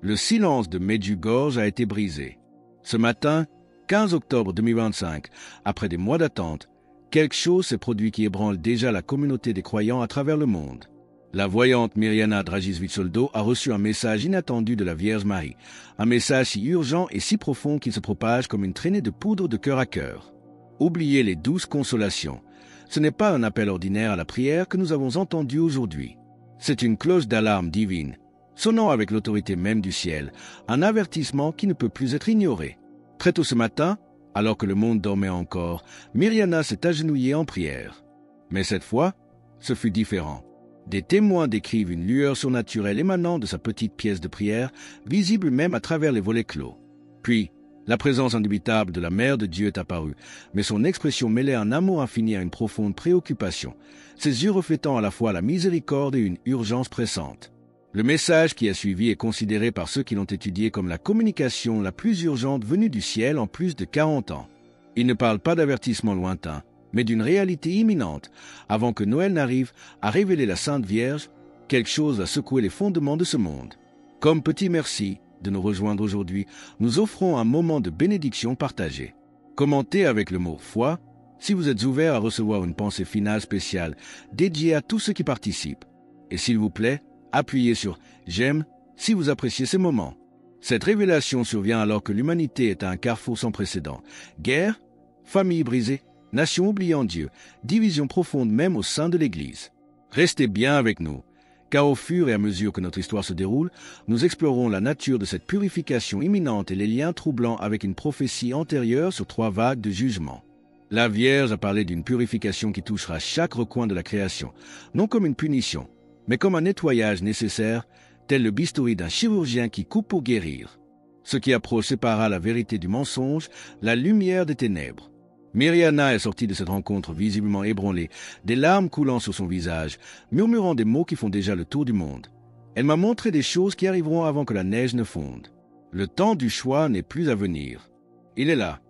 Le silence de Medjugorje a été brisé. Ce matin, 15 octobre 2025, après des mois d'attente, quelque chose s'est produit qui ébranle déjà la communauté des croyants à travers le monde. La voyante Mirjana Dragicevic-Soldo a reçu un message inattendu de la Vierge Marie, un message si urgent et si profond qu'il se propage comme une traînée de poudre de cœur à cœur. Oubliez les douces consolations. Ce n'est pas un appel ordinaire à la prière que nous avons entendu aujourd'hui. C'est une cloche d'alarme divine, sonnant avec l'autorité même du ciel, un avertissement qui ne peut plus être ignoré. Très tôt ce matin, alors que le monde dormait encore, Mirjana s'est agenouillée en prière. Mais cette fois, ce fut différent. Des témoins décrivent une lueur surnaturelle émanant de sa petite pièce de prière, visible même à travers les volets clos. Puis, la présence indubitable de la Mère de Dieu est apparue, mais son expression mêlait un amour infini à une profonde préoccupation, ses yeux reflétant à la fois la miséricorde et une urgence pressante. Le message qui a suivi est considéré par ceux qui l'ont étudié comme la communication la plus urgente venue du ciel en plus de 40 ans. Il ne parle pas d'avertissement lointain, mais d'une réalité imminente, avant que Noël n'arrive à révéler la Sainte Vierge, quelque chose va secouer les fondements de ce monde. Comme petit merci de nous rejoindre aujourd'hui, nous offrons un moment de bénédiction partagée. Commentez avec le mot « foi » si vous êtes ouvert à recevoir une pensée finale spéciale dédiée à tous ceux qui participent. Et s'il vous plaît, appuyez sur « j'aime » si vous appréciez ces moments. Cette révélation survient alors que l'humanité est à un carrefour sans précédent. Guerre, famille brisée, nation oubliant Dieu, division profonde même au sein de l'Église. Restez bien avec nous, car au fur et à mesure que notre histoire se déroule, nous explorons la nature de cette purification imminente et les liens troublants avec une prophétie antérieure sur 3 vagues de jugement. La Vierge a parlé d'une purification qui touchera chaque recoin de la création, non comme une punition, mais comme un nettoyage nécessaire, tel le bistouri d'un chirurgien qui coupe pour guérir. Ce qui approche séparera la vérité du mensonge, la lumière des ténèbres. Mirjana est sortie de cette rencontre visiblement ébranlée, des larmes coulant sur son visage, murmurant des mots qui font déjà le tour du monde. Elle m'a montré des choses qui arriveront avant que la neige ne fonde. Le temps du choix n'est plus à venir. Il est là.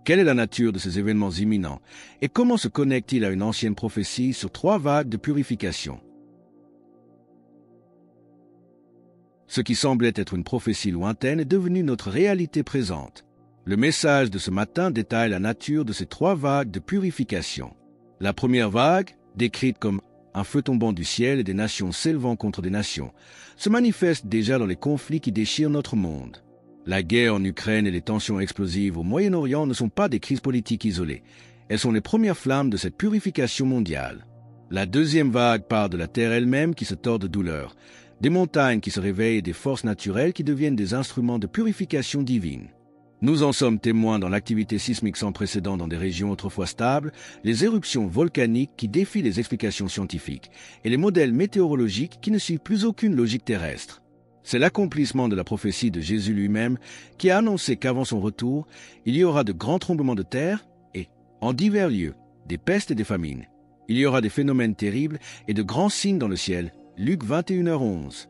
Quelle est la nature de ces événements imminents et comment se connecte-t-il à une ancienne prophétie sur 3 vagues de purification? Ce qui semblait être une prophétie lointaine est devenu notre réalité présente. Le message de ce matin détaille la nature de ces 3 vagues de purification. La première vague, décrite comme un feu tombant du ciel et des nations s'élevant contre des nations, se manifeste déjà dans les conflits qui déchirent notre monde. La guerre en Ukraine et les tensions explosives au Moyen-Orient ne sont pas des crises politiques isolées. Elles sont les premières flammes de cette purification mondiale. La deuxième vague part de la terre elle-même qui se tord de douleur, des montagnes qui se réveillent et des forces naturelles qui deviennent des instruments de purification divine. Nous en sommes témoins dans l'activité sismique sans précédent dans des régions autrefois stables, les éruptions volcaniques qui défient les explications scientifiques et les modèles météorologiques qui ne suivent plus aucune logique terrestre. C'est l'accomplissement de la prophétie de Jésus lui-même qui a annoncé qu'avant son retour, il y aura de grands tremblements de terre et, en divers lieux, des pestes et des famines. Il y aura des phénomènes terribles et de grands signes dans le ciel. Luc 21h11.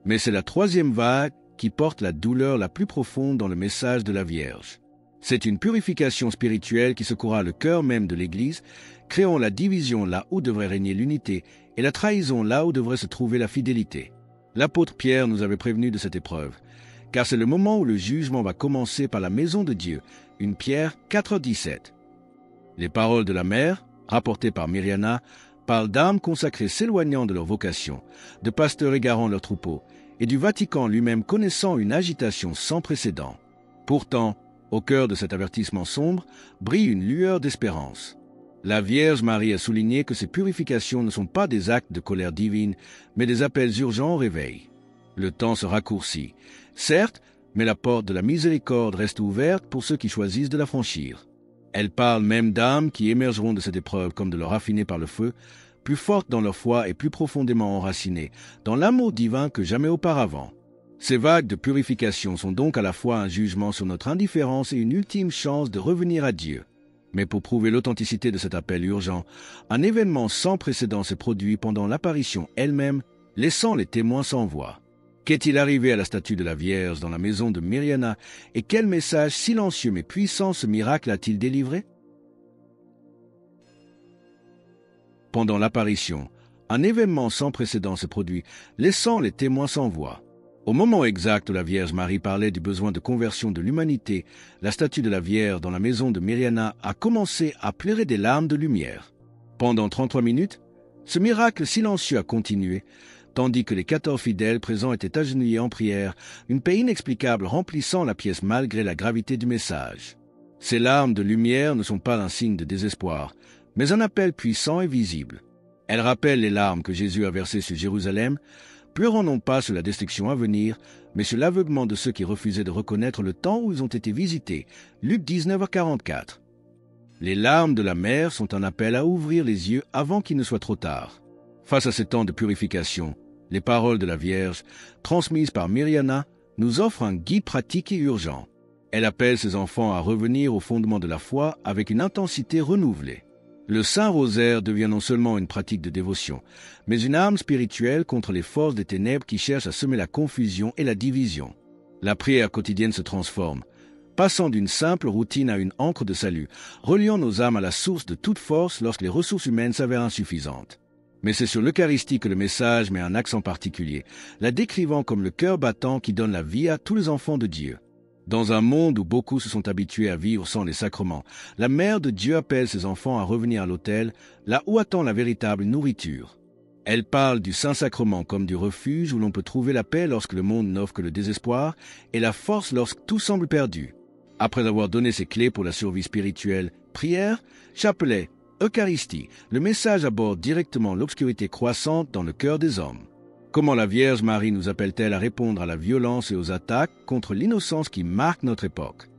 Mais c'est la 3e vague qui porte la douleur la plus profonde dans le message de la Vierge. C'est une purification spirituelle qui secouera le cœur même de l'Église, créant la division là où devrait régner l'unité et la trahison là où devrait se trouver la fidélité. L'apôtre Pierre nous avait prévenu de cette épreuve, car c'est le moment où le jugement va commencer par la maison de Dieu, 1 Pierre 4,17. Les paroles de la mère, rapportées par Mirjana, parlent d'âmes consacrées s'éloignant de leur vocation, de pasteurs égarant leurs troupeaux, et du Vatican lui-même connaissant une agitation sans précédent. Pourtant, au cœur de cet avertissement sombre, brille une lueur d'espérance. La Vierge Marie a souligné que ces purifications ne sont pas des actes de colère divine, mais des appels urgents au réveil. Le temps se raccourcit, certes, mais la porte de la miséricorde reste ouverte pour ceux qui choisissent de la franchir. Elle parle même d'âmes qui émergeront de cette épreuve comme de l'or raffiné par le feu, plus fortes dans leur foi et plus profondément enracinées dans l'amour divin que jamais auparavant. Ces vagues de purification sont donc à la fois un jugement sur notre indifférence et une ultime chance de revenir à Dieu. Mais pour prouver l'authenticité de cet appel urgent, un événement sans précédent s'est produit pendant l'apparition elle-même, laissant les témoins sans voix. Qu'est-il arrivé à la statue de la Vierge dans la maison de Mirjana et quel message silencieux mais puissant ce miracle a-t-il délivré? Pendant l'apparition, un événement sans précédent s'est produit, laissant les témoins sans voix. Au moment exact où la Vierge Marie parlait du besoin de conversion de l'humanité, la statue de la Vierge dans la maison de Myriana a commencé à pleurer des larmes de lumière. Pendant 33 minutes, ce miracle silencieux a continué, tandis que les 14 fidèles présents étaient agenouillés en prière, une paix inexplicable remplissant la pièce malgré la gravité du message. Ces larmes de lumière ne sont pas un signe de désespoir, mais un appel puissant et visible. Elles rappellent les larmes que Jésus a versées sur Jérusalem, pleurant non pas sur la destruction à venir, mais sur l'aveuglement de ceux qui refusaient de reconnaître le temps où ils ont été visités. Luc 19:44. Les larmes de la mère sont un appel à ouvrir les yeux avant qu'il ne soit trop tard. Face à ces temps de purification, les paroles de la Vierge, transmises par Myriana, nous offrent un guide pratique et urgent. Elle appelle ses enfants à revenir au fondement de la foi avec une intensité renouvelée. Le Saint-Rosaire devient non seulement une pratique de dévotion, mais une arme spirituelle contre les forces des ténèbres qui cherchent à semer la confusion et la division. La prière quotidienne se transforme, passant d'une simple routine à une ancre de salut, reliant nos âmes à la source de toute force lorsque les ressources humaines s'avèrent insuffisantes. Mais c'est sur l'Eucharistie que le message met un accent particulier, la décrivant comme le cœur battant qui donne la vie à tous les enfants de Dieu. Dans un monde où beaucoup se sont habitués à vivre sans les sacrements, la Mère de Dieu appelle ses enfants à revenir à l'autel, là où attend la véritable nourriture. Elle parle du Saint-Sacrement comme du refuge où l'on peut trouver la paix lorsque le monde n'offre que le désespoir et la force lorsque tout semble perdu. Après avoir donné ses clés pour la survie spirituelle, prière, chapelet, Eucharistie, le message aborde directement l'obscurité croissante dans le cœur des hommes. Comment la Vierge Marie nous appelle-t-elle à répondre à la violence et aux attaques contre l'innocence qui marque notre époque?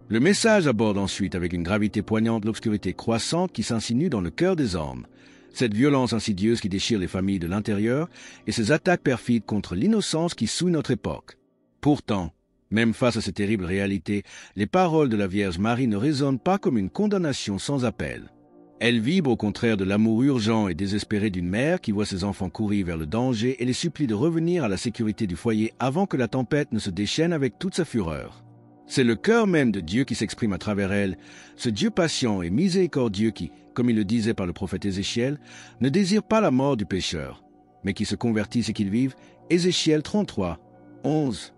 Le message aborde ensuite avec une gravité poignante l'obscurité croissante qui s'insinue dans le cœur des hommes, cette violence insidieuse qui déchire les familles de l'intérieur et ces attaques perfides contre l'innocence qui souillent notre époque. Pourtant, même face à ces terribles réalités, les paroles de la Vierge Marie ne résonnent pas comme une condamnation sans appel. Elle vibre au contraire de l'amour urgent et désespéré d'une mère qui voit ses enfants courir vers le danger et les supplie de revenir à la sécurité du foyer avant que la tempête ne se déchaîne avec toute sa fureur. C'est le cœur même de Dieu qui s'exprime à travers elle, ce Dieu patient et miséricordieux qui, comme il le disait par le prophète Ézéchiel, ne désire pas la mort du pécheur, mais qui se convertisse et qu'il vive. Ézéchiel 33, 11.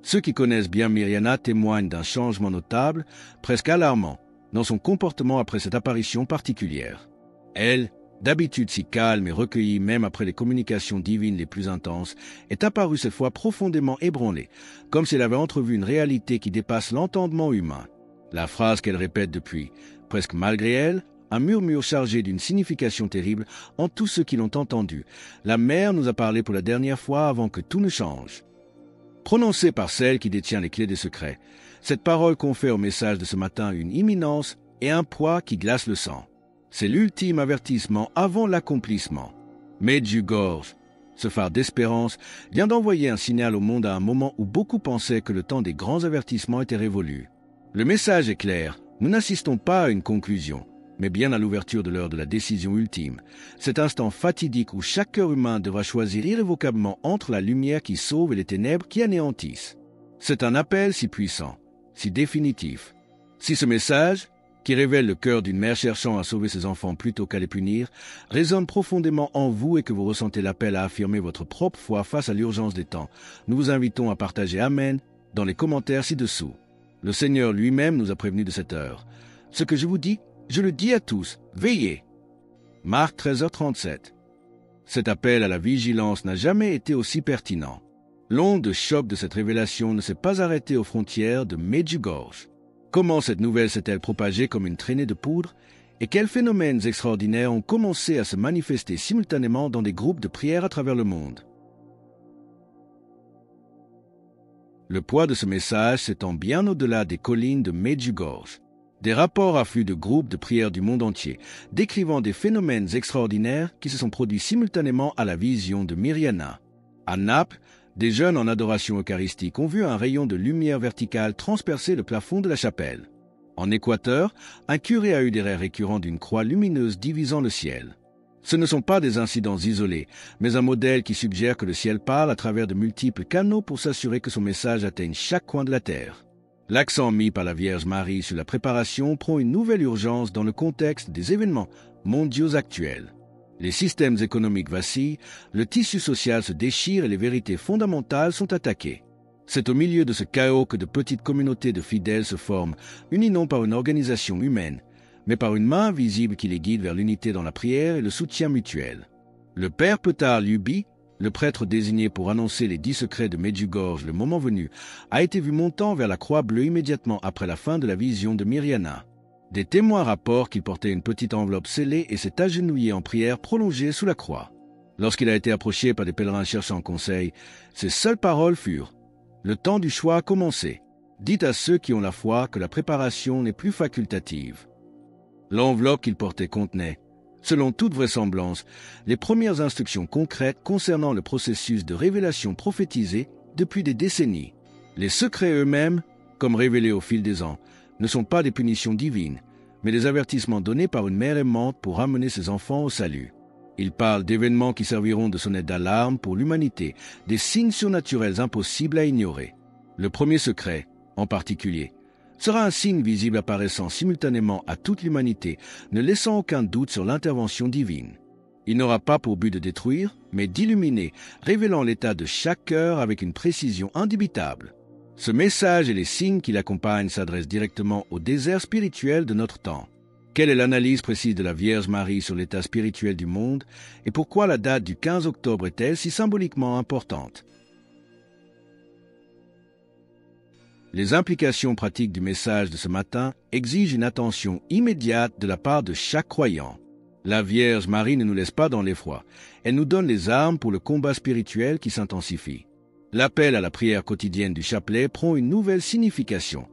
Ceux qui connaissent bien Myriana témoignent d'un changement notable, presque alarmant, dans son comportement après cette apparition particulière. Elle, d'habitude si calme et recueillie même après les communications divines les plus intenses, est apparue cette fois profondément ébranlée, comme si elle avait entrevu une réalité qui dépasse l'entendement humain. La phrase qu'elle répète depuis, presque malgré elle, un murmure chargé d'une signification terrible en tous ceux qui l'ont entendu. La mère nous a parlé pour la dernière fois avant que tout ne change. Prononcée par celle qui détient les clés des secrets, cette parole confère au message de ce matin une imminence et un poids qui glace le sang. C'est l'ultime avertissement avant l'accomplissement. Medjugorje, ce phare d'espérance, vient d'envoyer un signal au monde à un moment où beaucoup pensaient que le temps des grands avertissements était révolu. Le message est clair, nous n'assistons pas à une conclusion, mais bien à l'ouverture de l'heure de la décision ultime, cet instant fatidique où chaque cœur humain devra choisir irrévocablement entre la lumière qui sauve et les ténèbres qui anéantissent. C'est un appel si puissant, si définitif. Si ce message, qui révèle le cœur d'une mère cherchant à sauver ses enfants plutôt qu'à les punir, résonne profondément en vous et que vous ressentez l'appel à affirmer votre propre foi face à l'urgence des temps, nous vous invitons à partager Amen dans les commentaires ci-dessous. Le Seigneur lui-même nous a prévenus de cette heure. Ce que je vous dis, je le dis à tous, veillez. Marc 13h37. Cet appel à la vigilance n'a jamais été aussi pertinent. L'onde de choc de cette révélation ne s'est pas arrêtée aux frontières de Medjugorje. Comment cette nouvelle s'est-elle propagée comme une traînée de poudre et quels phénomènes extraordinaires ont commencé à se manifester simultanément dans des groupes de prière à travers le monde? Le poids de ce message s'étend bien au-delà des collines de Medjugorje. Des rapports affluent de groupes de prière du monde entier, décrivant des phénomènes extraordinaires qui se sont produits simultanément à la vision de Myriana. À Naples, des jeunes en adoration eucharistique ont vu un rayon de lumière verticale transpercer le plafond de la chapelle. En Équateur, un curé a eu des rêves récurrents d'une croix lumineuse divisant le ciel. Ce ne sont pas des incidents isolés, mais un modèle qui suggère que le ciel parle à travers de multiples canaux pour s'assurer que son message atteigne chaque coin de la terre. L'accent mis par la Vierge Marie sur la préparation prend une nouvelle urgence dans le contexte des événements mondiaux actuels. Les systèmes économiques vacillent, le tissu social se déchire et les vérités fondamentales sont attaquées. C'est au milieu de ce chaos que de petites communautés de fidèles se forment, unies non par une organisation humaine, mais par une main invisible qui les guide vers l'unité dans la prière et le soutien mutuel. Le père Petar Luby, le prêtre désigné pour annoncer les 10 secrets de Medjugorje le moment venu, a été vu montant vers la croix bleue immédiatement après la fin de la vision de Mirjana. Des témoins rapportent qu'il portait une petite enveloppe scellée et s'est agenouillé en prière prolongée sous la croix. Lorsqu'il a été approché par des pèlerins cherchant conseil, ses seules paroles furent « Le temps du choix a commencé. Dites à ceux qui ont la foi que la préparation n'est plus facultative. » L'enveloppe qu'il portait contenait, selon toute vraisemblance, les premières instructions concrètes concernant le processus de révélation prophétisé depuis des décennies. Les secrets eux-mêmes, comme révélés au fil des ans, ne sont pas des punitions divines, mais des avertissements donnés par une mère aimante pour ramener ses enfants au salut. Il parle d'événements qui serviront de sonnette d'alarme pour l'humanité, des signes surnaturels impossibles à ignorer. Le premier secret, en particulier, sera un signe visible apparaissant simultanément à toute l'humanité, ne laissant aucun doute sur l'intervention divine. Il n'aura pas pour but de détruire, mais d'illuminer, révélant l'état de chaque cœur avec une précision indubitable. Ce message et les signes qui l'accompagnent s'adressent directement au désert spirituel de notre temps. Quelle est l'analyse précise de la Vierge Marie sur l'état spirituel du monde et pourquoi la date du 15 octobre est-elle si symboliquement importante? Les implications pratiques du message de ce matin exigent une attention immédiate de la part de chaque croyant. La Vierge Marie ne nous laisse pas dans l'effroi. Elle nous donne les armes pour le combat spirituel qui s'intensifie. L'appel à la prière quotidienne du chapelet prend une nouvelle signification.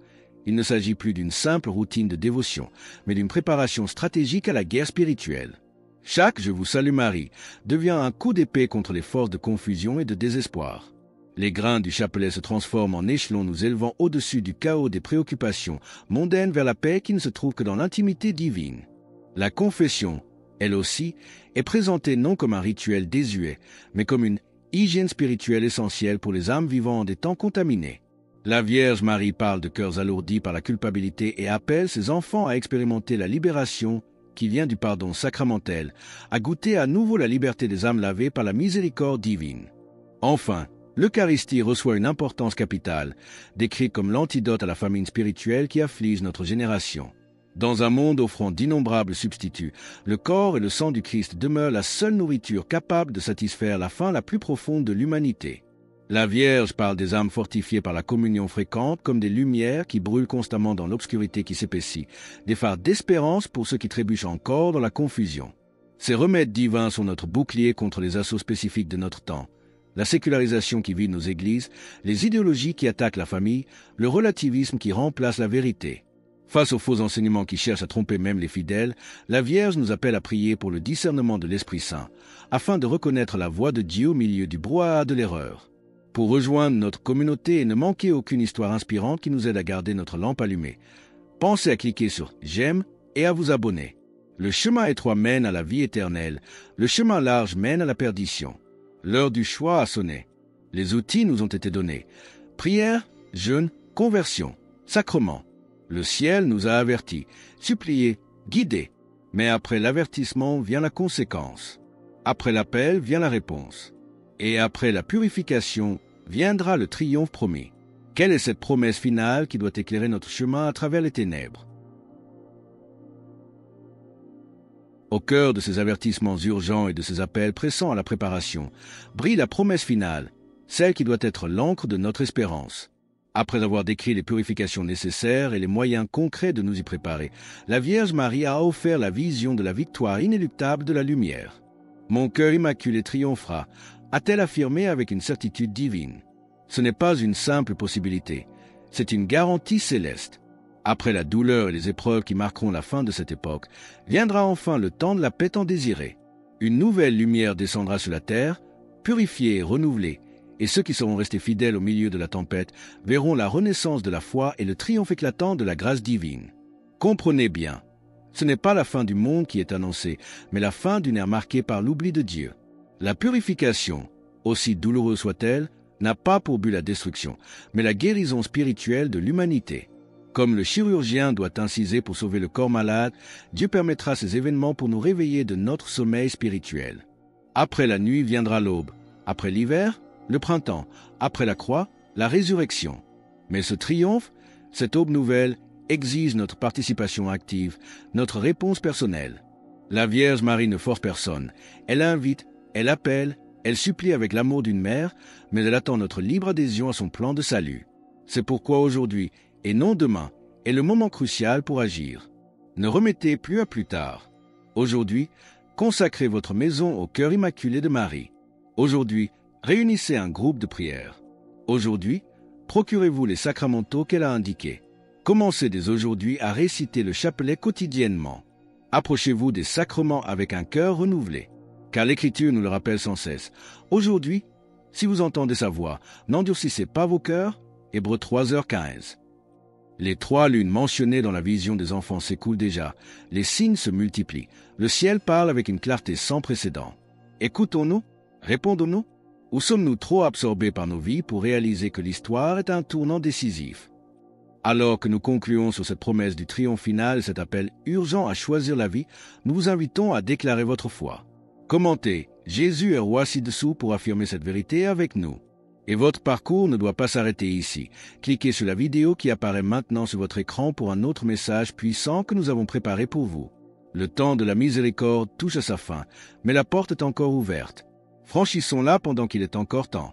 Il ne s'agit plus d'une simple routine de dévotion, mais d'une préparation stratégique à la guerre spirituelle. Chaque « Je vous salue Marie » devient un coup d'épée contre les forces de confusion et de désespoir. Les grains du chapelet se transforment en échelons nous élevant au-dessus du chaos des préoccupations mondaines vers la paix qui ne se trouve que dans l'intimité divine. La confession, elle aussi, est présentée non comme un rituel désuet, mais comme une hygiène spirituelle essentielle pour les âmes vivant en des temps contaminés. La Vierge Marie parle de cœurs alourdis par la culpabilité et appelle ses enfants à expérimenter la libération qui vient du pardon sacramentel, à goûter à nouveau la liberté des âmes lavées par la miséricorde divine. Enfin, l'Eucharistie reçoit une importance capitale, décrite comme l'antidote à la famine spirituelle qui afflige notre génération. Dans un monde offrant d'innombrables substituts, le corps et le sang du Christ demeurent la seule nourriture capable de satisfaire la faim la plus profonde de l'humanité. La Vierge parle des âmes fortifiées par la communion fréquente comme des lumières qui brûlent constamment dans l'obscurité qui s'épaissit, des phares d'espérance pour ceux qui trébuchent encore dans la confusion. Ces remèdes divins sont notre bouclier contre les assauts spécifiques de notre temps. La sécularisation qui vide nos églises, les idéologies qui attaquent la famille, le relativisme qui remplace la vérité. Face aux faux enseignements qui cherchent à tromper même les fidèles, la Vierge nous appelle à prier pour le discernement de l'Esprit Saint, afin de reconnaître la voix de Dieu au milieu du brouhaha de l'erreur. Pour rejoindre notre communauté et ne manquer aucune histoire inspirante qui nous aide à garder notre lampe allumée, pensez à cliquer sur « J'aime » et à vous abonner. Le chemin étroit mène à la vie éternelle, le chemin large mène à la perdition. L'heure du choix a sonné. Les outils nous ont été donnés. Prière, jeûne, conversion, sacrement. Le ciel nous a avertis, suppliés, guidés. Mais après l'avertissement vient la conséquence. Après l'appel vient la réponse. Et après la purification viendra le triomphe promis. Quelle est cette promesse finale qui doit éclairer notre chemin à travers les ténèbres? Au cœur de ces avertissements urgents et de ces appels pressants à la préparation, brille la promesse finale, celle qui doit être l'encre de notre espérance. Après avoir décrit les purifications nécessaires et les moyens concrets de nous y préparer, la Vierge Marie a offert la vision de la victoire inéluctable de la lumière. « Mon cœur immaculé triomphera », a-t-elle affirmé avec une certitude divine. Ce n'est pas une simple possibilité, c'est une garantie céleste. Après la douleur et les épreuves qui marqueront la fin de cette époque, viendra enfin le temps de la paix tant désirée. Une nouvelle lumière descendra sur la terre, purifiée et renouvelée, et ceux qui seront restés fidèles au milieu de la tempête verront la renaissance de la foi et le triomphe éclatant de la grâce divine. Comprenez bien, ce n'est pas la fin du monde qui est annoncée, mais la fin d'une ère marquée par l'oubli de Dieu. La purification, aussi douloureuse soit-elle, n'a pas pour but la destruction, mais la guérison spirituelle de l'humanité. Comme le chirurgien doit inciser pour sauver le corps malade, Dieu permettra ces événements pour nous réveiller de notre sommeil spirituel. Après la nuit viendra l'aube. Après l'hiver, le printemps. Après la croix, la résurrection. Mais ce triomphe, cette aube nouvelle, exige notre participation active, notre réponse personnelle. La Vierge Marie ne force personne. Elle invite, elle appelle, elle supplie avec l'amour d'une mère, mais elle attend notre libre adhésion à son plan de salut. C'est pourquoi aujourd'hui, et non demain, est le moment crucial pour agir. Ne remettez plus à plus tard. Aujourd'hui, consacrez votre maison au cœur immaculé de Marie. Aujourd'hui, réunissez un groupe de prière. Aujourd'hui, procurez-vous les sacramentaux qu'elle a indiqués. Commencez dès aujourd'hui à réciter le chapelet quotidiennement. Approchez-vous des sacrements avec un cœur renouvelé, car l'Écriture nous le rappelle sans cesse. Aujourd'hui, si vous entendez sa voix, n'endurcissez pas vos cœurs. Hébreux 3h15. Les 3 lunes mentionnées dans la vision des enfants s'écoulent déjà. Les signes se multiplient. Le ciel parle avec une clarté sans précédent. Écoutons-nous? Répondons-nous? Ou sommes-nous trop absorbés par nos vies pour réaliser que l'histoire est un tournant décisif? Alors que nous concluons sur cette promesse du triomphe final et cet appel urgent à choisir la vie, nous vous invitons à déclarer votre foi. Commentez « Jésus est roi ci-dessous » pour affirmer cette vérité avec nous. Et votre parcours ne doit pas s'arrêter ici. Cliquez sur la vidéo qui apparaît maintenant sur votre écran pour un autre message puissant que nous avons préparé pour vous. Le temps de la miséricorde touche à sa fin, mais la porte est encore ouverte. Franchissons-la pendant qu'il est encore temps.